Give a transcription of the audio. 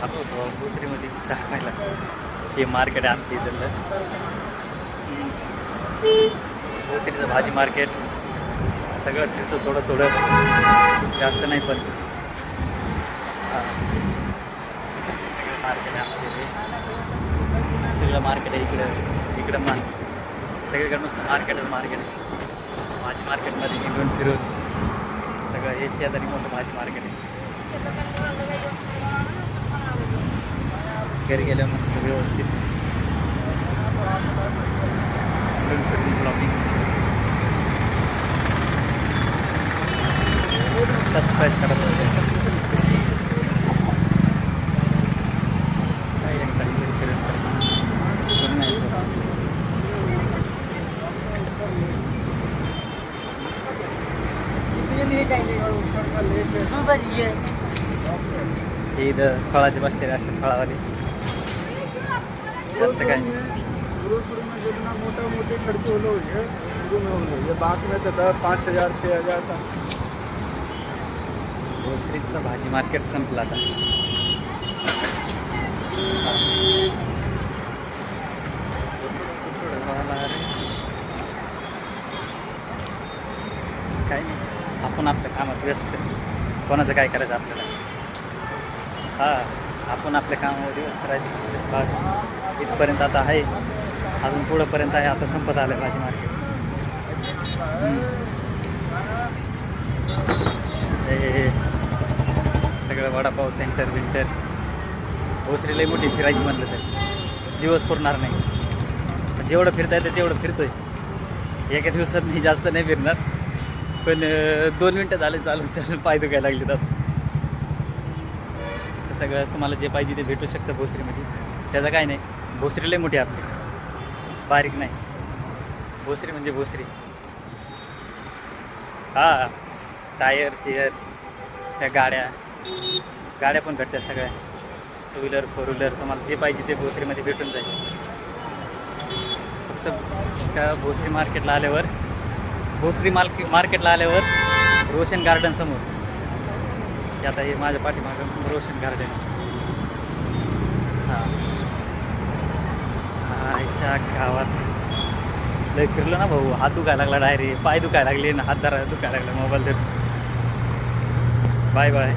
आलो होतो भोसरीमध्ये दाखवायला. हे मार्केट आहे आमच्या इथलं. भोसरीचं भाजी मार्केट सगळं फिरतो थोडं थोडं, जास्त नाही पण. सगळं मार्केट आहे आमच्या इथे. सगळं मार्केट आहे इकडं मान सगळीकडे नुसतं मार्केटच मार्केट आहे. भाजी मार्केटमध्ये निघून फिरून सगळं हे शेजारी मोठं भाजी मार्केट आहे. घरी गेल्यावर मस्त व्यवस्थित ब्लॉगिंग. सबस्क्राईब करा. हे इथं फळाचे बसलेले असतात, फळावाले. जास्त काय मोटा मोटे खर्च हो लो ये बात में तो 5,000 6,000 भोसरीचं भाजी मार्केट संपलं आता. काय नाही, आपण आपल्या कामात व्यस्त. कोणाचं काय करायचं आपल्याला. आपण आपल्या कामामध्ये व्यस्त राहायचं बस. इथपर्यंत आता आहे, अजून पुढंपर्यंत आहे. आता संपत आलं भाजी मार्केट. हे सगळं वडापाव सेंटर विंटर. भोसरी लई मोठी फिरायची म्हणलं तर दिवस पुरणार नाही. पण जेवढं फिरता येतं तेवढं फिरतोय. एका दिवसात नाही, जास्त नाही फिरणार. पण 2 मिनटं झाले चालून पाय दुखायला लागले. तर सगळं तुम्हाला जे पाहिजे ते भेटू शकतं भोसरीमध्ये. त्याचं काय नाही. भोसरी लई मोठी आपली, बारीक नाही. भोसरी म्हणजे भोसरी. टायर टियर, त्या गाड्या पण भेटतात सगळ्या. 2 व्हीलर 4 व्हीलर तुम्हाला जे पाहिजे ते भोसरीमध्ये भेटून जाईल. फक्त त्या भोसरी मार्केटला आल्यावर रोशन गार्डन समोर, की आता हे माझ्या पाठीमागं रोशन गार्डन. आईच्या गावात लय फिरलो ना भाऊ. हात दुखायला लागला, डायरेक्ट पाय दुखायला लागले ना, हात दुखायला लागला मोबाईल धरून. Bye bye.